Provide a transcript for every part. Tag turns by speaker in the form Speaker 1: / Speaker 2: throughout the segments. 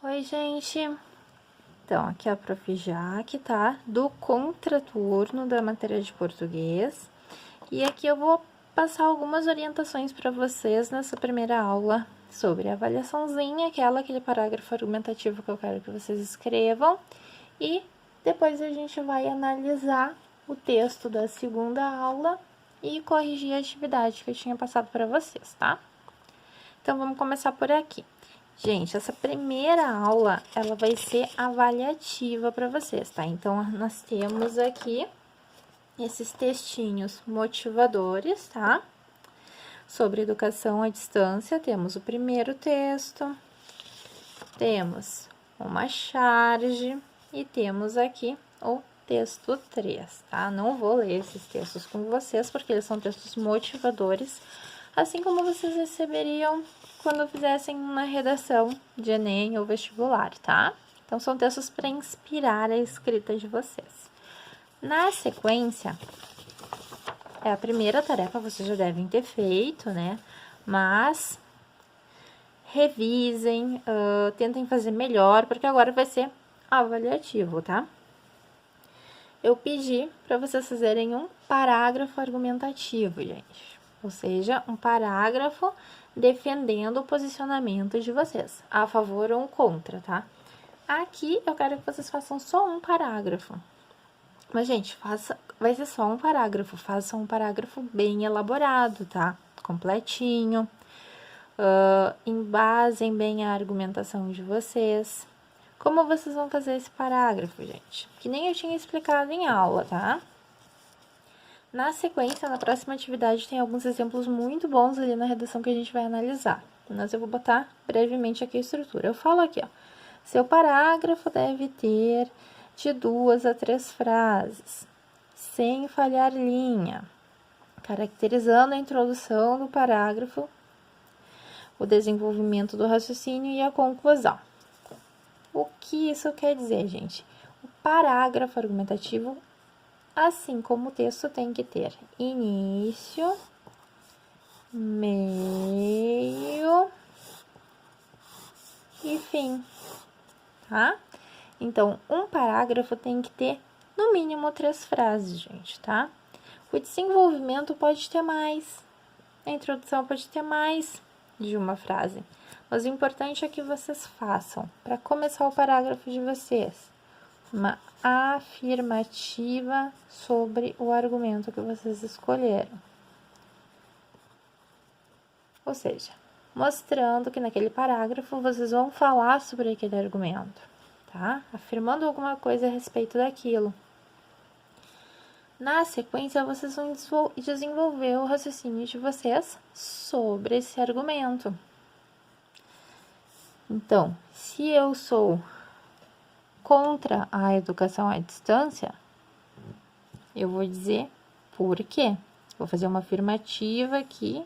Speaker 1: Oi, gente. Então, aqui é a Prof. Jaque, tá? Do contraturno da matéria de português. E aqui eu vou passar algumas orientações para vocês nessa primeira aula sobre a avaliaçãozinha, aquele parágrafo argumentativo que eu quero que vocês escrevam. E depois a gente vai analisar o texto da segunda aula e corrigir a atividade que eu tinha passado para vocês, tá? Então, vamos começar por aqui. Gente, essa primeira aula, ela vai ser avaliativa para vocês, tá? Então, nós temos aqui esses textinhos motivadores, tá? Sobre educação à distância, temos o primeiro texto, temos uma charge e temos aqui o texto 3, tá? Não vou ler esses textos com vocês, porque eles são textos motivadores, assim como vocês receberiam quando fizessem uma redação de Enem ou vestibular, tá? Então, são textos para inspirar a escrita de vocês. Na sequência, é a primeira tarefa, vocês já devem ter feito, né? Mas revisem, tentem fazer melhor, porque agora vai ser avaliativo, tá? Eu pedi para vocês fazerem um parágrafo argumentativo, gente. Ou seja, um parágrafo defendendo o posicionamento de vocês, a favor ou contra, tá? Aqui eu quero que vocês façam só um parágrafo. Mas, gente, vai ser só um parágrafo, façam um parágrafo bem elaborado, tá? Completinho. Embasem bem a argumentação de vocês. Como vocês vão fazer esse parágrafo, gente? Que nem eu tinha explicado em aula, tá? Na sequência, na próxima atividade, tem alguns exemplos muito bons ali na redação que a gente vai analisar. Mas eu vou botar brevemente aqui a estrutura. Eu falo aqui, ó. Seu parágrafo deve ter de 2 a 3 frases, sem falhar linha, caracterizando a introdução do parágrafo, o desenvolvimento do raciocínio e a conclusão. O que isso quer dizer, gente? O parágrafo argumentativo, assim como o texto, tem que ter início, meio e fim, tá? Então, um parágrafo tem que ter, no mínimo, 3 frases, gente, tá? O desenvolvimento pode ter mais, a introdução pode ter mais de uma frase. Mas o importante é que vocês façam, para começar o parágrafo de vocês, uma afirmativa sobre o argumento que vocês escolheram. Ou seja, mostrando que naquele parágrafo vocês vão falar sobre aquele argumento, tá? Afirmando alguma coisa a respeito daquilo. Na sequência, vocês vão desenvolver o raciocínio de vocês sobre esse argumento. Então, se eu sou contra a educação à distância, eu vou dizer por quê. Vou fazer uma afirmativa aqui,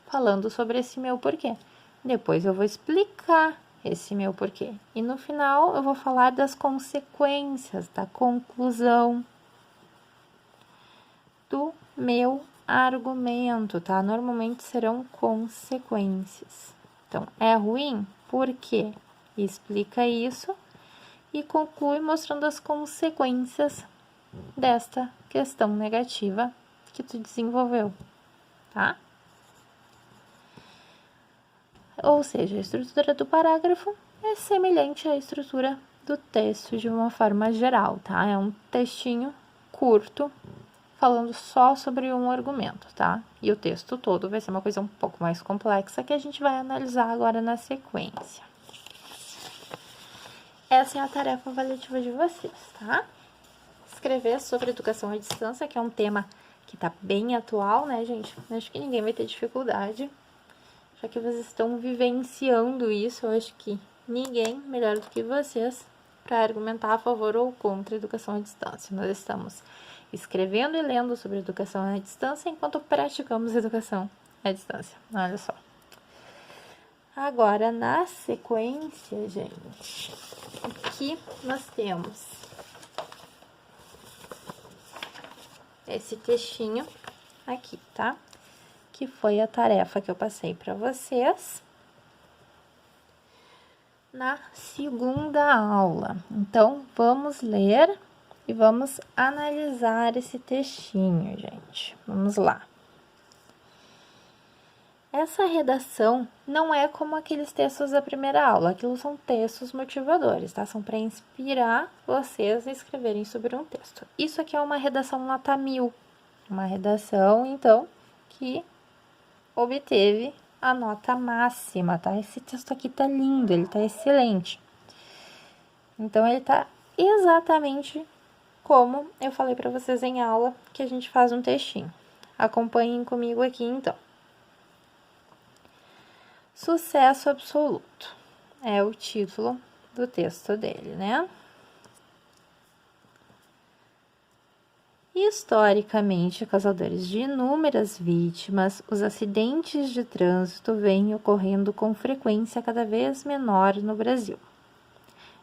Speaker 1: falando sobre esse meu porquê. Depois eu vou explicar esse meu porquê. E no final eu vou falar das consequências, da conclusão do meu argumento, tá? Normalmente serão consequências. Então, é ruim? Por quê? Explica isso e conclui mostrando as consequências desta questão negativa que tu desenvolveu, tá? Ou seja, a estrutura do parágrafo é semelhante à estrutura do texto de uma forma geral, tá? É um textinho curto, falando só sobre um argumento, tá? E o texto todo vai ser uma coisa um pouco mais complexa que a gente vai analisar agora na sequência. Essa é a tarefa avaliativa de vocês, tá? Escrever sobre educação à distância, que é um tema que tá bem atual, né, gente? Acho que ninguém vai ter dificuldade, já que vocês estão vivenciando isso. Eu acho que ninguém melhor do que vocês para argumentar a favor ou contra a educação à distância. Nós estamos escrevendo e lendo sobre educação à distância enquanto praticamos educação à distância. Olha só. Agora, na sequência, gente, aqui nós temos esse textinho aqui, tá? Que foi a tarefa que eu passei para vocês. na segunda aula. Então, vamos ler e vamos analisar esse textinho, gente. Vamos lá. Essa redação não é como aqueles textos da primeira aula. Aquilo são textos motivadores, tá? São para inspirar vocês a escreverem sobre um texto. Isso aqui é uma redação nota 1000. Uma redação, então, que obteve a nota máxima, tá? Esse texto aqui tá lindo, ele tá excelente. Então, ele tá exatamente como eu falei para vocês em aula, que a gente faz um textinho. Acompanhem comigo aqui, então. Sucesso absoluto é o título do texto dele, né? Historicamente, causadores de inúmeras vítimas, os acidentes de trânsito vêm ocorrendo com frequência cada vez menor no Brasil.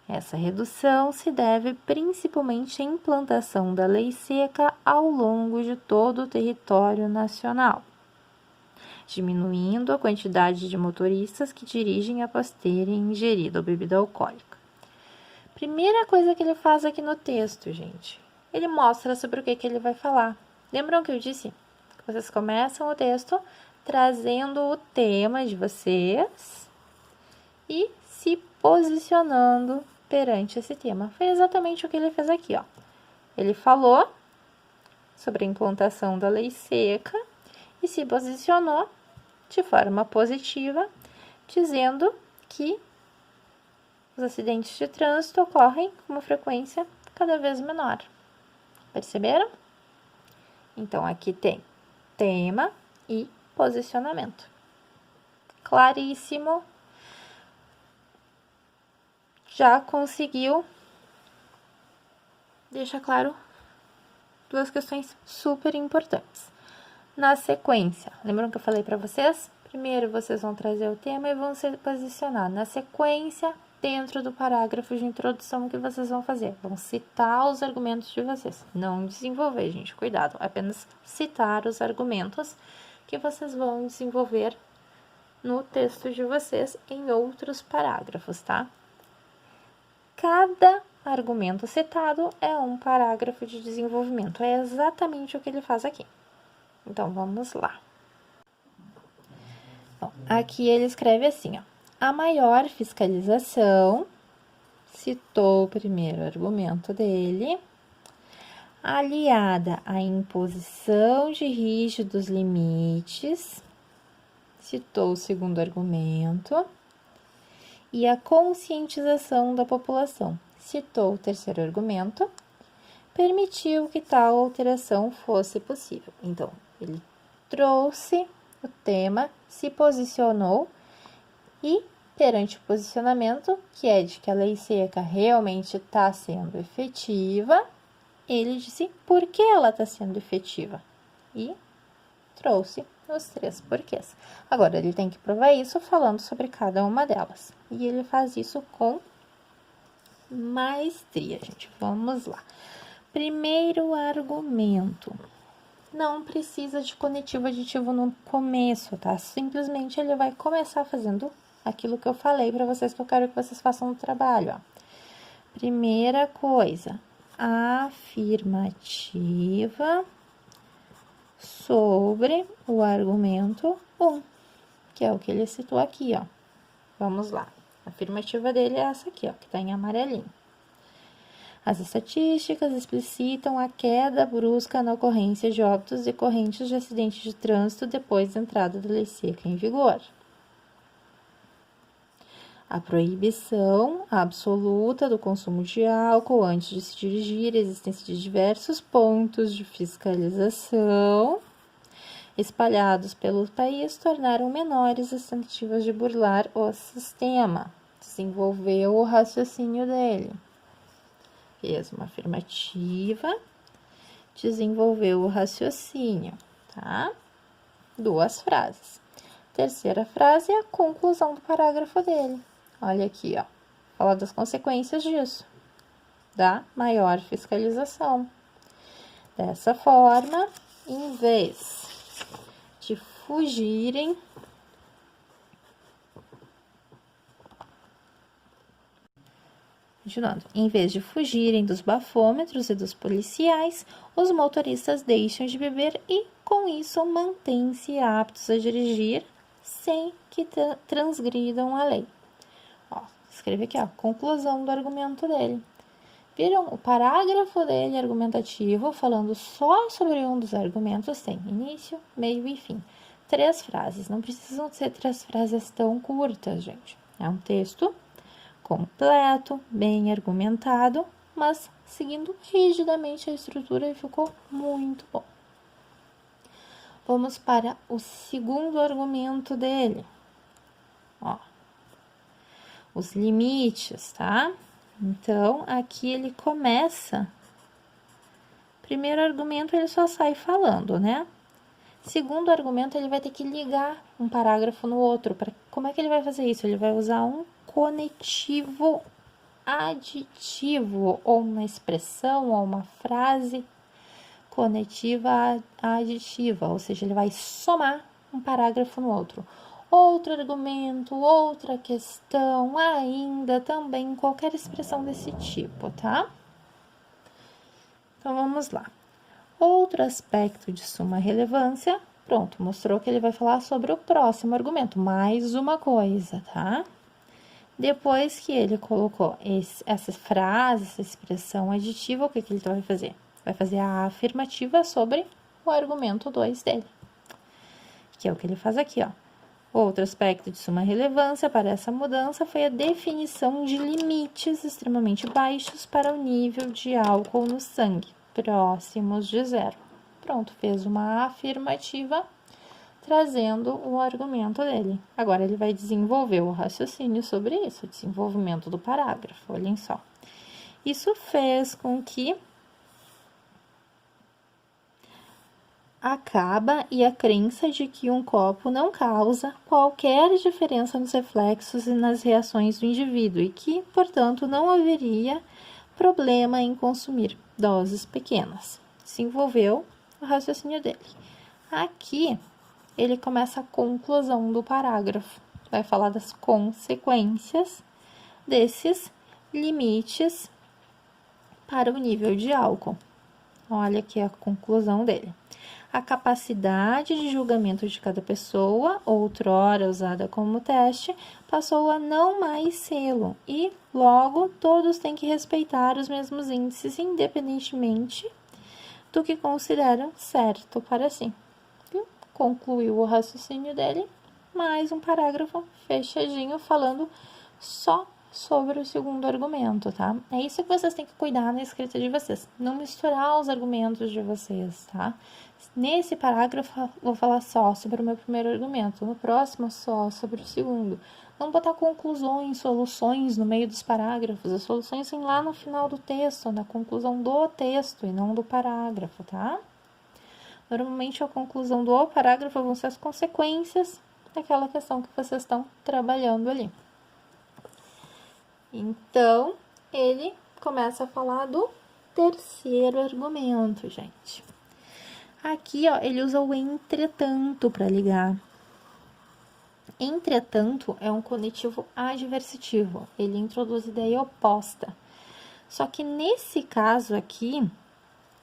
Speaker 1: Essa redução se deve principalmente à implantação da lei seca ao longo de todo o território nacional, diminuindo a quantidade de motoristas que dirigem após terem ingerido a bebida alcoólica. Primeira coisa que ele faz aqui no texto, gente, ele mostra sobre o que ele vai falar. Lembram que eu disse que vocês começam o texto trazendo o tema de vocês e se posicionando perante esse tema. Foi exatamente o que ele fez aqui, ó. Ele falou sobre a implantação da lei seca e se posicionou de forma positiva, dizendo que os acidentes de trânsito ocorrem com uma frequência cada vez menor. Perceberam? Então, aqui tem tema e posicionamento. Claríssimo. Já conseguiu deixar claro duas questões super importantes. Na sequência, lembram que eu falei para vocês? Primeiro vocês vão trazer o tema e vão se posicionar. Na sequência, dentro do parágrafo de introdução que vocês vão fazer, vão citar os argumentos de vocês. Não desenvolver, gente, cuidado. Apenas citar os argumentos que vocês vão desenvolver no texto de vocês em outros parágrafos, tá? Cada argumento citado é um parágrafo de desenvolvimento. É exatamente o que ele faz aqui. Então, vamos lá. Bom, aqui ele escreve assim, ó. A maior fiscalização, citou o primeiro argumento dele, aliada à imposição de rígidos limites, citou o segundo argumento, e a conscientização da população, citou o terceiro argumento, permitiu que tal alteração fosse possível. Então, ele trouxe o tema, se posicionou e, perante o posicionamento, que é de que a lei seca realmente está sendo efetiva, ele disse por que ela está sendo efetiva e trouxe os 3 porquês. Agora, ele tem que provar isso falando sobre cada uma delas. E ele faz isso com maestria, gente. Vamos lá. Primeiro argumento. Não precisa de conectivo aditivo no começo, tá? Simplesmente ele vai começar fazendo aquilo que eu falei para vocês, que eu quero que vocês façam no trabalho, ó. Primeira coisa, afirmativa sobre o argumento 1, que é o que ele citou aqui, ó. Vamos lá. A afirmativa dele é essa aqui, ó, que tá em amarelinho. As estatísticas explicitam a queda brusca na ocorrência de óbitos decorrentes de acidentes de trânsito depois da entrada da lei seca em vigor. A proibição absoluta do consumo de álcool antes de se dirigir, a existência de diversos pontos de fiscalização espalhados pelo país tornaram menores as tentativas de burlar o sistema. Desenvolveu o raciocínio dele. Fez uma afirmativa, desenvolveu o raciocínio, tá? 2 frases. Terceira frase é a conclusão do parágrafo dele. Olha aqui, ó. Fala das consequências disso, da maior fiscalização. Dessa forma, em vez de fugirem Continuando. Em vez de fugirem dos bafômetros e dos policiais, os motoristas deixam de beber e, com isso, mantêm-se aptos a dirigir sem que transgridam a lei. Ó, escreve aqui, ó, conclusão do argumento dele. Viram? O parágrafo dele argumentativo, falando só sobre um dos argumentos, tem início, meio e fim. 3 frases. Não precisam ser 3 frases tão curtas, gente. É um texto completo, bem argumentado, mas seguindo rigidamente a estrutura e ficou muito bom. Vamos para o segundo argumento dele. Ó, os limites, tá? Então, aqui ele começa. Primeiro argumento, ele só sai falando, né? Segundo argumento, ele vai ter que ligar um parágrafo no outro. Como é que ele vai fazer isso? Ele vai usar um conectivo aditivo, ou uma expressão, ou uma frase conetiva aditiva, ou seja, ele vai somar um parágrafo no outro. Outro argumento, outra questão, ainda, também, qualquer expressão desse tipo, tá? Então, vamos lá. Outro aspecto de suma relevância, pronto, mostrou que ele vai falar sobre o próximo argumento, mais uma coisa, tá? Depois que ele colocou essa frase, essa expressão aditiva, o que ele vai fazer? Vai fazer a afirmativa sobre o argumento 2 dele, que é o que ele faz aqui, ó. Outro aspecto de suma relevância para essa mudança foi a definição de limites extremamente baixos para o nível de álcool no sangue, próximos de 0. Pronto, fez uma afirmativa trazendo o argumento dele. Agora, ele vai desenvolver o raciocínio sobre isso, o desenvolvimento do parágrafo, olhem só. Isso fez com que acaba e a crença de que um copo não causa qualquer diferença nos reflexos e nas reações do indivíduo e que, portanto, não haveria problema em consumir doses pequenas. Desenvolveu o raciocínio dele. Aqui, ele começa a conclusão do parágrafo. Vai falar das consequências desses limites para o nível de álcool. Olha aqui a conclusão dele. A capacidade de julgamento de cada pessoa, outrora usada como teste, passou a não mais sê-lo e, logo, todos têm que respeitar os mesmos índices, independentemente do que consideram certo para si. Concluiu o raciocínio dele, mais um parágrafo fechadinho falando só sobre o segundo argumento, tá? É isso que vocês têm que cuidar na escrita de vocês, não misturar os argumentos de vocês, tá? Nesse parágrafo, vou falar só sobre o meu primeiro argumento, no próximo, só sobre o segundo. Não botar conclusões, soluções no meio dos parágrafos, as soluções vêm lá no final do texto, na conclusão do texto e não do parágrafo, tá? Normalmente, a conclusão do parágrafo vão ser as consequências daquela questão que vocês estão trabalhando ali. Então, ele começa a falar do terceiro argumento, gente. Aqui, ó, ele usa o entretanto para ligar. Entretanto, é um conectivo adversivo. Ele introduz ideia oposta. Só que nesse caso aqui,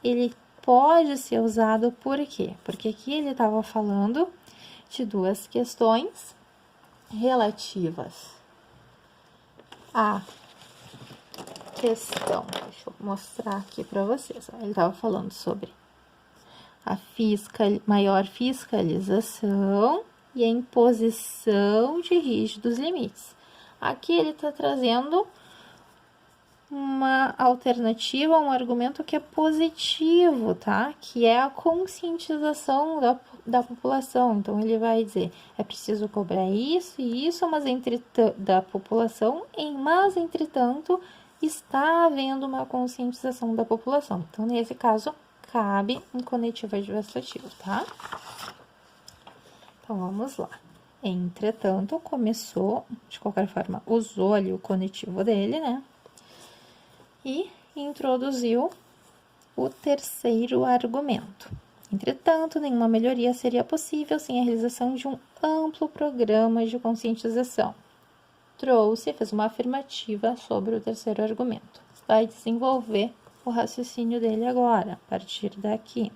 Speaker 1: ele pode ser usado por quê? Porque aqui ele estava falando de 2 questões relativas à questão. Deixa eu mostrar aqui para vocês. Ele estava falando sobre a maior fiscalização e a imposição de rígidos limites. Aqui ele está trazendo uma alternativa, um argumento que é positivo, tá? Que é a conscientização da população. Então, ele vai dizer, é preciso cobrar isso e isso, mas da população, mas, entretanto, está havendo uma conscientização da população. Então, nesse caso, cabe um conectivo adversativo, tá? Então, vamos lá. Entretanto, começou, de qualquer forma, usou ali o conectivo dele, né? E introduziu o terceiro argumento. Entretanto, nenhuma melhoria seria possível sem a realização de um amplo programa de conscientização. fez uma afirmativa sobre o terceiro argumento. Vai desenvolver o raciocínio dele agora, a partir daqui.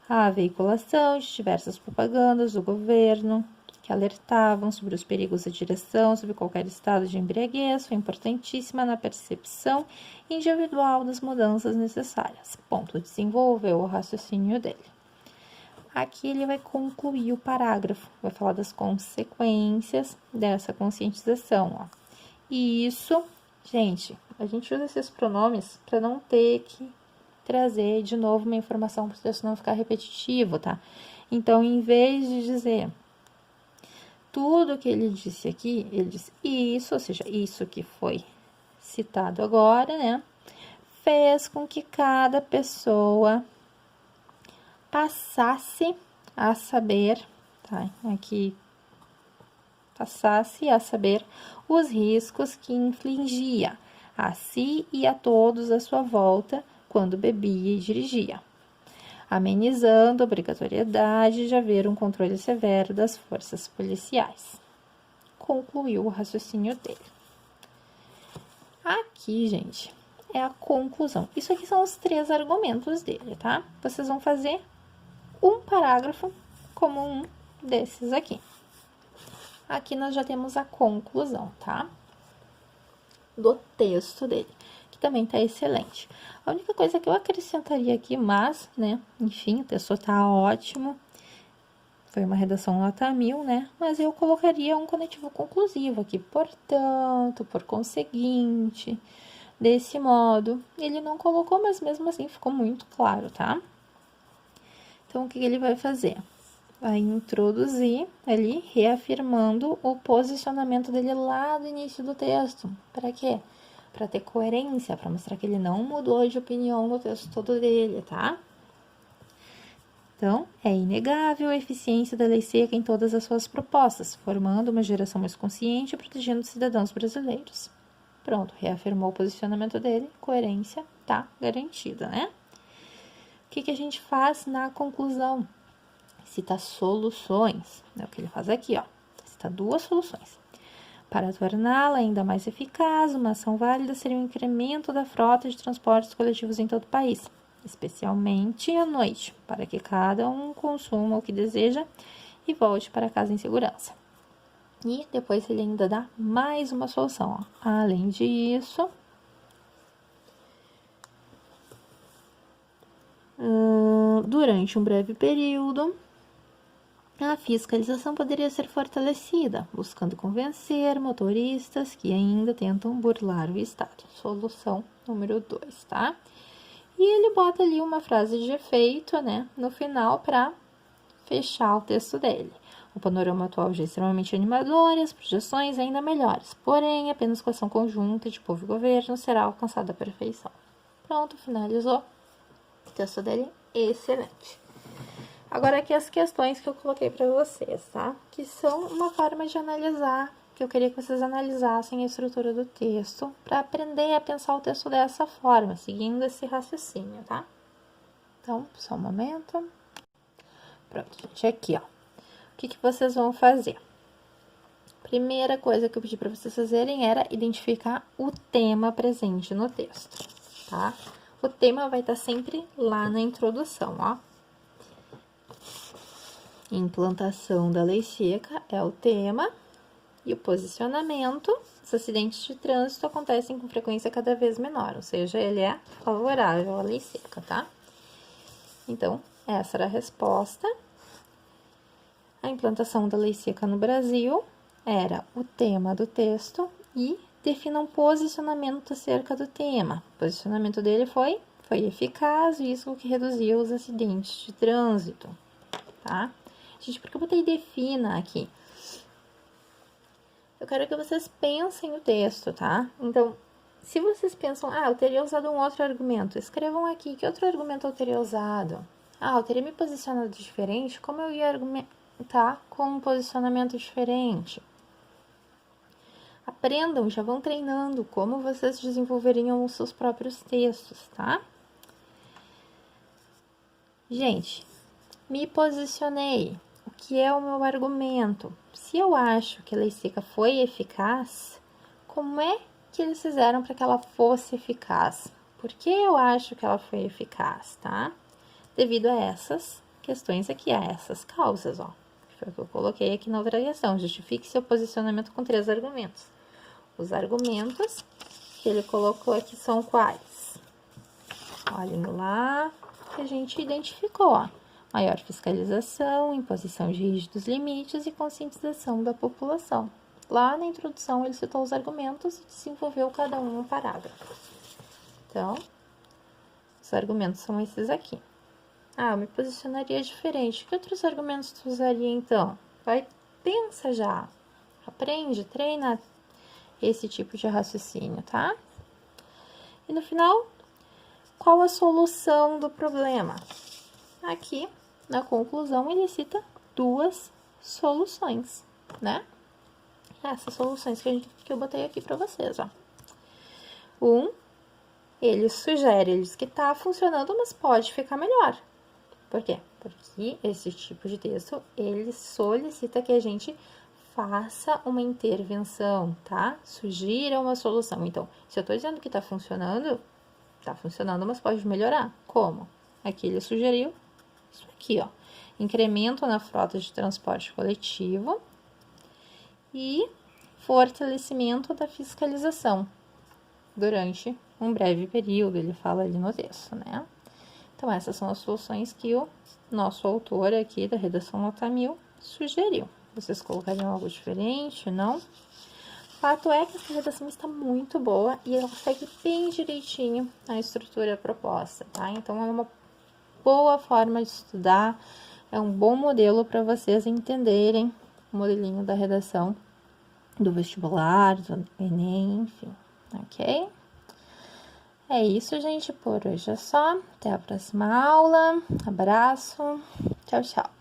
Speaker 1: A veiculação de diversas propagandas do governo que alertavam sobre os perigos da direção sobre qualquer estado de embriaguez foi importantíssima na percepção individual das mudanças necessárias. Ponto. Desenvolveu o raciocínio dele. Aqui ele vai concluir o parágrafo, vai falar das consequências dessa conscientização, ó. E isso, gente, a gente usa esses pronomes para não ter que trazer de novo uma informação para o texto não ficar repetitivo, tá? Então, em vez de dizer tudo que ele disse aqui, ele disse isso, ou seja, isso que foi citado agora, né? Fez com que cada pessoa passasse a saber, tá? Aqui, passasse a saber os riscos que infligia a si e a todos à sua volta quando bebia e dirigia, amenizando a obrigatoriedade de haver um controle severo das forças policiais. Concluiu o raciocínio dele. Aqui, gente, é a conclusão. Isso aqui são os 3 argumentos dele, tá? Vocês vão fazer um parágrafo como um desses aqui. Aqui nós já temos a conclusão, tá? Do texto dele, que também tá excelente. A única coisa que eu acrescentaria aqui, mas, né, enfim, o texto tá ótimo. Foi uma redação nota 1000, né? Mas eu colocaria um conectivo conclusivo aqui. Portanto, por conseguinte, desse modo. Ele não colocou, mas mesmo assim ficou muito claro, tá? Então, o que ele vai fazer? Vai introduzir ali, reafirmando o posicionamento dele lá do início do texto. Para quê? Para ter coerência, para mostrar que ele não mudou de opinião no texto todo dele, tá? Então, é inegável a eficiência da lei seca em todas as suas propostas, formando uma geração mais consciente e protegendo os cidadãos brasileiros. Pronto, reafirmou o posicionamento dele, coerência tá garantida, né? O que a gente faz na conclusão? Cita soluções, é o que ele faz aqui, ó. Cita 2 soluções. Para torná-la ainda mais eficaz, uma ação válida seria o incremento da frota de transportes coletivos em todo o país, especialmente à noite, para que cada um consuma o que deseja e volte para casa em segurança. E depois ele ainda dá mais uma solução, ó. Além disso, durante um breve período, a fiscalização poderia ser fortalecida, buscando convencer motoristas que ainda tentam burlar o Estado. Solução número 2, tá? E ele bota ali uma frase de efeito, né, no final para fechar o texto dele. O panorama atual já é extremamente animador e as projeções ainda melhores. Porém, apenas com ação conjunta de povo e governo será alcançada a perfeição. Pronto, finalizou. O texto dele é excelente. Agora aqui as questões que eu coloquei para vocês, tá? Que são uma forma de analisar, que eu queria que vocês analisassem a estrutura do texto para aprender a pensar o texto dessa forma, seguindo esse raciocínio, tá? Então, só um momento. Pronto, gente, aqui, ó. O que vocês vão fazer? Primeira coisa que eu pedi para vocês fazerem era identificar o tema presente no texto, tá? O tema vai estar sempre lá na introdução, ó. Implantação da lei seca é o tema e o posicionamento. Os acidentes de trânsito acontecem com frequência cada vez menor, ou seja, ele é favorável à lei seca, tá? Então, essa era a resposta. A implantação da lei seca no Brasil era o tema do texto e defina um posicionamento acerca do tema. O posicionamento dele foi eficaz, isso que reduziu os acidentes de trânsito, tá? Gente, por que eu botei defina aqui? Eu quero que vocês pensem o texto, tá? Então, se vocês pensam, eu teria usado um outro argumento, escrevam aqui, que outro argumento eu teria usado? Eu teria me posicionado diferente, como eu ia argumentar com um posicionamento diferente? Aprendam, já vão treinando como vocês desenvolveriam os seus próprios textos, tá? Gente, me posicionei. O que é o meu argumento? se eu acho que a lei seca foi eficaz, como é que eles fizeram para que ela fosse eficaz? Por que eu acho que ela foi eficaz, tá? Devido a essas questões aqui, a essas causas, ó. Foi o que eu coloquei aqui na outra questão. Justifique seu posicionamento com 3 argumentos. Os argumentos que ele colocou aqui são quais? Olhem lá, que a gente identificou, ó. Maior fiscalização, imposição de rígidos limites e conscientização da população. Lá na introdução, ele citou os argumentos e desenvolveu cada um parágrafo. Então, os argumentos são esses aqui. Ah, eu me posicionaria diferente. Que outros argumentos tu usaria, então? Pensa já. Aprende, treina esse tipo de raciocínio, tá? E no final, qual a solução do problema? Aqui, na conclusão, ele cita 2 soluções, né? Essas soluções que eu botei aqui para vocês, ó. Ele sugere, ele diz que tá funcionando, mas pode ficar melhor. Por quê? Porque esse tipo de texto, ele solicita que a gente faça uma intervenção, tá? Sugira uma solução. Então, se eu tô dizendo que tá funcionando, mas pode melhorar. Como? Aqui ele sugeriu isso aqui, ó. Incremento na frota de transporte coletivo e fortalecimento da fiscalização durante um breve período, ele fala ali no texto, né? Então, essas são as soluções que o nosso autor aqui da redação nota 1000 sugeriu. Vocês colocariam algo diferente, não? Fato é que essa redação está muito boa e ela segue bem direitinho a estrutura proposta, tá? Então, é uma boa forma de estudar, é um bom modelo para vocês entenderem o modelinho da redação do vestibular, do Enem, enfim, ok? É isso, gente, por hoje é só. Até a próxima aula. Abraço. Tchau, tchau.